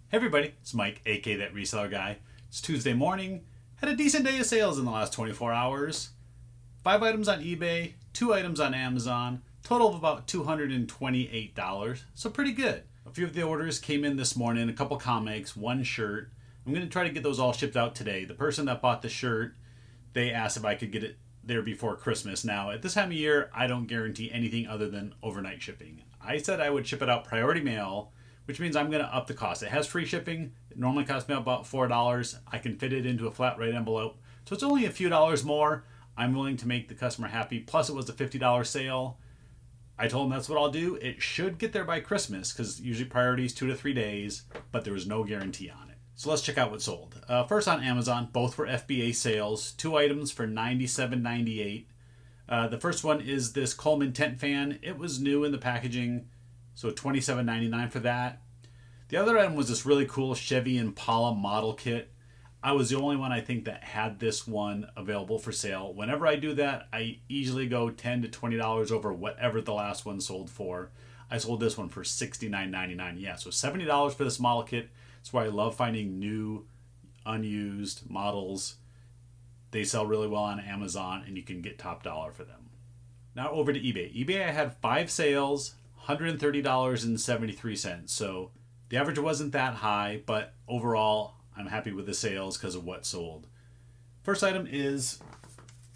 Hey everybody, it's Mike, aka That Reseller Guy. It's Tuesday morning. Had a decent day of sales in the last 24 hours. 5 items on eBay, 2 items on Amazon, total of about $228, so pretty good. A few of the orders came in this morning, a couple comics, 1 shirt. I'm going to try to get those all shipped out today. The person that bought the shirt, they asked if I could get it there before Christmas. Now, at this time of year, I don't guarantee anything other than overnight shipping. I said I would ship it out priority mail, which means I'm going to up the cost. It has free shipping. It normally costs me about $4. I can fit it into a flat rate envelope. So it's only a few dollars more. I'm willing to make the customer happy. Plus it was a $50 sale. I told them that's what I'll do. It should get there by Christmas because usually priority is 2 to 3 days, but there was no guarantee on it. So let's check out what sold. First on Amazon, both were FBA sales. 2 items for $97.98. The first one is this Coleman tent fan. It was new in the packaging. So $27.99 for that. The other item was this really cool Chevy Impala model kit. I was the only one I think that had this one available for sale. Whenever I do that, I easily go $10 to $20 over whatever the last one sold for. I sold this one for $69.99. Yeah, so $70 for this model kit. That's why I love finding new, unused models. They sell really well on Amazon and you can get top dollar for them. Now over to eBay. eBay, I had 5 sales. $130.73. So the average wasn't that high, but overall, I'm happy with the sales because of what sold. First item is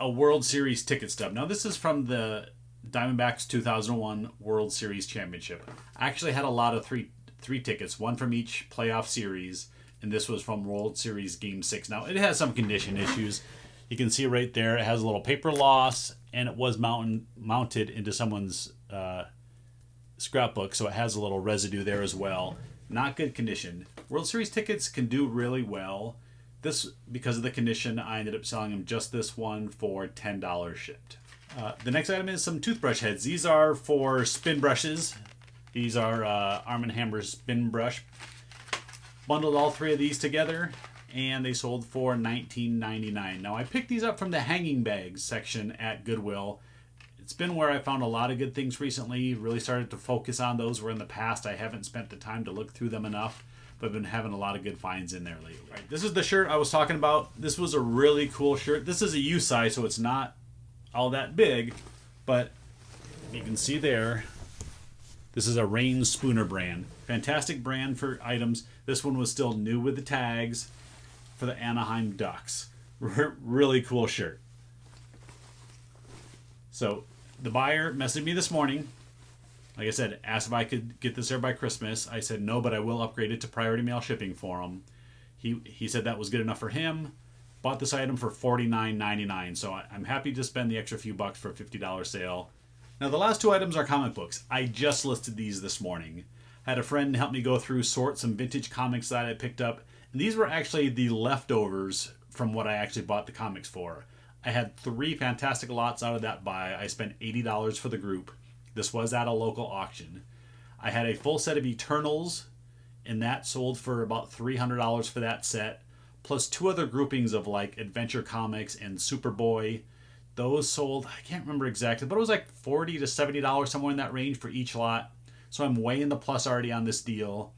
a World Series ticket stub. Now, this is from the Diamondbacks 2001 World Series Championship. I actually had a lot of three tickets, one from each playoff series, and this was from World Series Game 6. Now, it has some condition issues. You can see right there, it has a little paper loss, and it was mounted into someone's scrapbook, so it has a little residue there as well. Not good condition. World Series tickets can do really well. This, because of the condition, I ended up selling them just this one for $10 shipped. The next item is some toothbrush heads. These are for spin brushes. These are Arm & Hammer spin brush. Bundled all 3 of these together, and they sold for $19.99. Now, I picked these up from the hanging bags section at Goodwill. It's been where I found a lot of good things recently. Really started to focus on those where in the past I haven't spent the time to look through them enough, but I've been having a lot of good finds in there lately. Right, this is the shirt I was talking about. This was a really cool shirt. This is a U size, so it's not all that big, but you can see there, this is a Rain Spooner brand. Fantastic brand for items. This one was still new with the tags for the Anaheim Ducks. Really cool shirt. So the buyer messaged me this morning. Like I said, asked if I could get this there by Christmas. I said no, but I will upgrade it to priority mail shipping for him. He said that was good enough for him. Bought this item for $49.99. So I'm happy to spend the extra few bucks for a $50 sale. Now the last 2 items are comic books. I just listed these this morning. Had a friend help me go through, sort some vintage comics that I picked up. And these were actually the leftovers from what I actually bought the comics for. I had 3 fantastic lots out of that buy. I spent $80 for the group. This was at a local auction. I had a full set of Eternals, and that sold for about $300 for that set, plus 2 other groupings of like Adventure Comics and Superboy. Those sold, I can't remember exactly, but it was like $40 to $70, somewhere in that range for each lot. So I'm way in the plus already on this deal.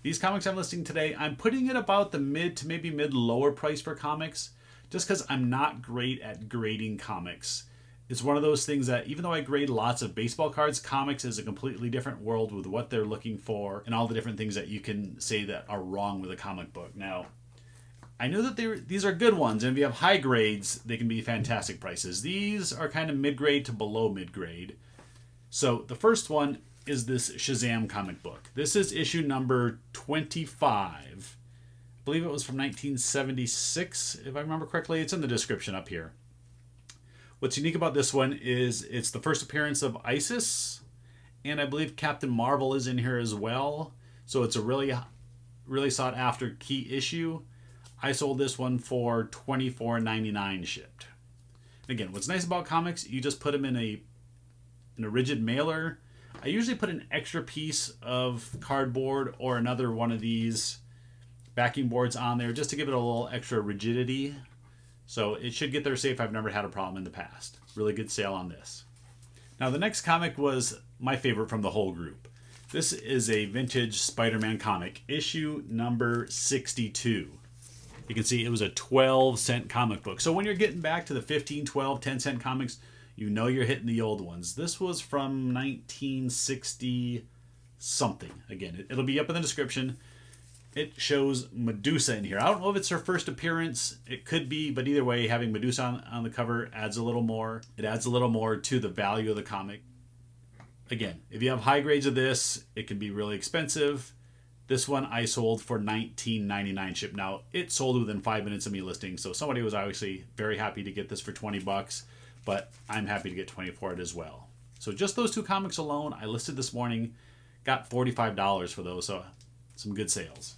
These comics I'm listing today, I'm putting it about the mid to maybe mid-lower price for comics, just because I'm not great at grading comics. It's one of those things that even though I grade lots of baseball cards, comics is a completely different world with what they're looking for and all the different things that you can say that are wrong with a comic book. Now, I know that these are good ones, and if you have high grades, they can be fantastic prices. These are kind of mid-grade to below mid-grade. So the first one is this Shazam comic book. This is issue number 25. I believe it was from 1976, if I remember correctly. It's in the description up here. What's unique about this one is it's the first appearance of Isis, and I believe Captain Marvel is in here as well. So it's a really sought after key issue. I sold this one for $24.99 shipped. Again, what's nice about comics, you just put them in a rigid mailer. I usually put an extra piece of cardboard or another one of these backing boards on there just to give it a little extra rigidity. So it should get there safe. I've never had a problem in the past. Really good sale on this. Now the next comic was my favorite from the whole group. This is a vintage Spider-Man comic, issue number 62. You can see it was a 12-cent comic book. So when you're getting back to the 15, 12, 10-cent comics, you know you're hitting the old ones. This was from 1960 something. Again, it'll be up in the description. It shows Medusa in here. I don't know if it's her first appearance. It could be, but either way, having Medusa on the cover adds a little more. It adds a little more to the value of the comic. Again, if you have high grades of this, it can be really expensive. This one I sold for $19.99 shipped. Now, it sold within 5 minutes of me listing, so somebody was obviously very happy to get this for 20 bucks, but I'm happy to get 20 for it as well. So just those two comics alone, I listed this morning, got $45 for those, so some good sales.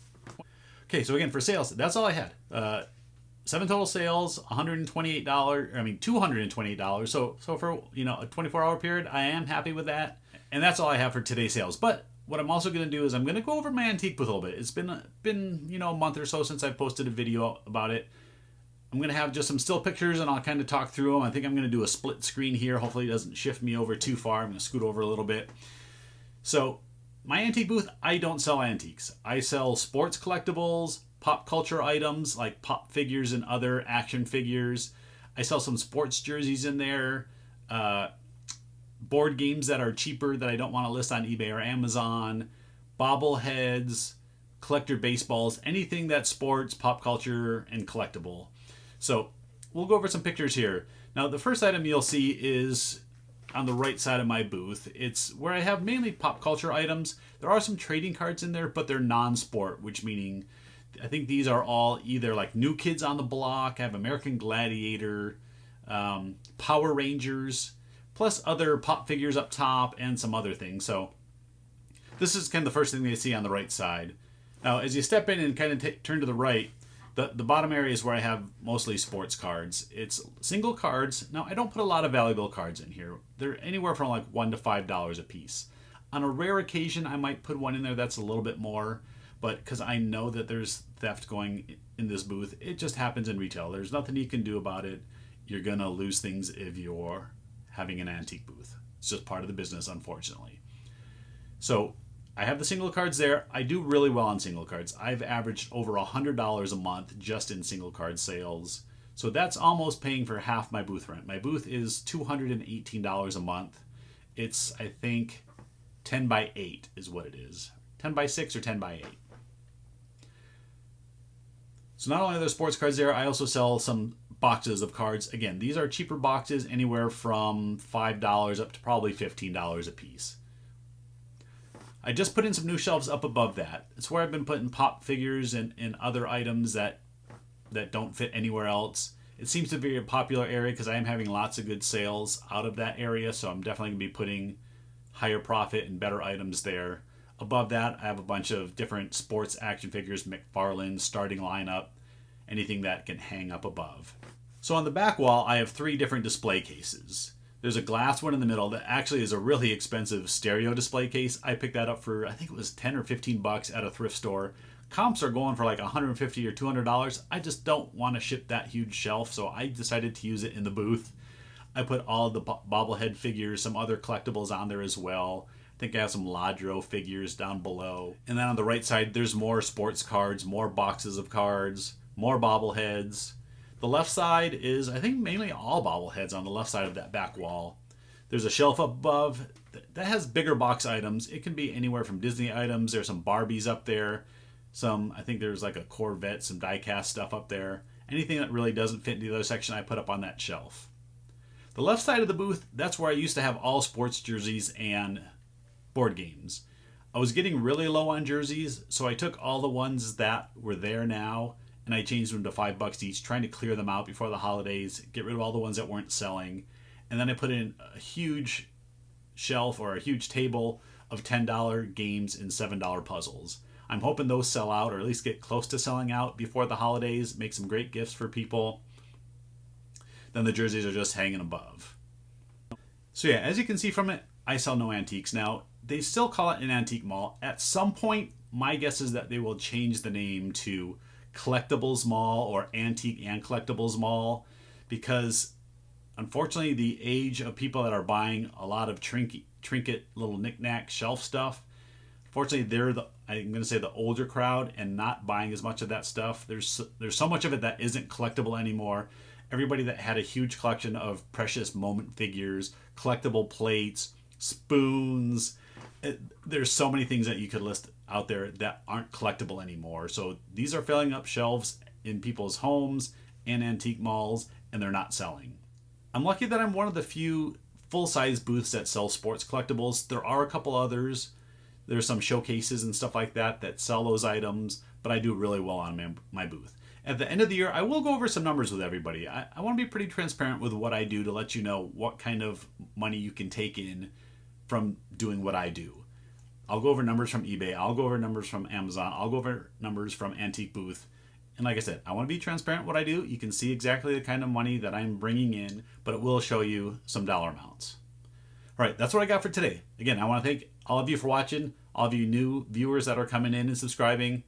Okay, so again, for sales, that's all I had. 7 total sales, $228. So for a 24-hour period, I am happy with that. And that's all I have for today's sales. But what I'm also going to do is I'm going to go over my antique booth a little bit. It's been a month or so since I posted a video about it. I'm going to have just some still pictures and I'll kind of talk through them. I think I'm going to do a split screen here. Hopefully it doesn't shift me over too far. I'm going to scoot over a little bit. So my antique booth, I don't sell antiques. I sell sports collectibles, pop culture items like pop figures and other action figures. I sell some sports jerseys in there, board games that are cheaper that I don't want to list on eBay or Amazon, bobbleheads, collector baseballs, anything that's sports, pop culture, and collectible. So we'll go over some pictures here. Now the first item you'll see is on the right side of my booth. It's where I have mainly pop culture items. There are some trading cards in there, but they're non-sport, which meaning I think these are all either like New Kids on the Block, I have American Gladiator, Power Rangers, plus other pop figures up top and some other things. So this is kind of the first thing they see on the right side. Now, as you step in and kind of turn to the right, the bottom area is where I have mostly sports cards. It's single cards. Now, I don't put a lot of valuable cards in here. They're anywhere from like $1 to $5 a piece. On a rare occasion, I might put one in there that's a little bit more, but because I know that there's theft going in this booth, it just happens in retail. There's nothing you can do about it. You're going to lose things if you're having an antique booth. It's just part of the business, unfortunately. So I have the single cards there. I do really well on single cards. I've averaged over $100 a month just in single card sales. So that's almost paying for half my booth rent. My booth is $218 a month. It's, I think, 10 by 8 is what it is. 10 by 6 or 10 by 8. So not only are there sports cards there, I also sell some boxes of cards. Again, these are cheaper boxes, anywhere from $5 up to probably $15 a piece. I just put in some new shelves up above that. It's where I've been putting pop figures and other items that don't fit anywhere else. It seems to be a popular area because I am having lots of good sales out of that area, so I'm definitely going to be putting higher profit and better items there. Above that, I have a bunch of different sports action figures, McFarlane, starting lineup, anything that can hang up above. So on the back wall, I have 3 different display cases. There's a glass one in the middle that actually is a really expensive stereo display case. I picked that up for, I think it was 10 or 15 bucks at a thrift store. Comps are going for like $150 or $200. I just don't want to ship that huge shelf, so I decided to use it in the booth. I put all of the bobblehead figures, some other collectibles on there as well. I think I have some Ladro figures down below. And then on the right side, there's more sports cards, more boxes of cards, more bobbleheads. The left side is, I think, mainly all bobbleheads on the left side of that back wall. There's a shelf up above that has bigger box items. It can be anywhere from Disney items. There's some Barbies up there. I think there's like a Corvette, some die-cast stuff up there. Anything that really doesn't fit in the other section, I put up on that shelf. The left side of the booth, that's where I used to have all sports jerseys and board games. I was getting really low on jerseys, so I took all the ones that were there now and I changed them to $5 each, trying to clear them out before the holidays, get rid of all the ones that weren't selling. And then I put in a huge shelf or a huge table of $10 games and $7 puzzles. I'm hoping those sell out, or at least get close to selling out before the holidays, make some great gifts for people. Then the jerseys are just hanging above. So yeah, as you can see from it, I sell no antiques. Now, they still call it an antique mall. At some point, my guess is that they will change the name to Collectibles Mall or Antique and Collectibles Mall, because unfortunately the age of people that are buying a lot of trinket little knick-knack shelf stuff, Fortunately, I'm going to say the older crowd and not buying as much of that stuff. There's so much of it that isn't collectible anymore. Everybody that had a huge collection of precious moment figures, collectible plates, spoons. There's so many things that you could list out there that aren't collectible anymore. So these are filling up shelves in people's homes and antique malls, and they're not selling. I'm lucky that I'm one of the few full-size booths that sell sports collectibles. There are a couple others. There's some showcases and stuff like that that sell those items, but I do really well on my booth. At the end of the year, I will go over some numbers with everybody. I want to be pretty transparent with what I do to let you know what kind of money you can take in from doing what I do. I'll go over numbers from eBay. I'll go over numbers from Amazon. I'll go over numbers from Antique Booth. And like I said, I want to be transparent what I do. You can see exactly the kind of money that I'm bringing in, but it will show you some dollar amounts. All right, that's what I got for today. Again, I want to thank all of you for watching, all of you new viewers that are coming in and subscribing.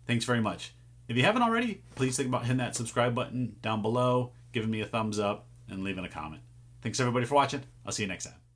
Thanks very much. If you haven't already, please think about hitting that subscribe button down below, giving me a thumbs up, and leaving a comment. Thanks everybody for watching. I'll see you next time.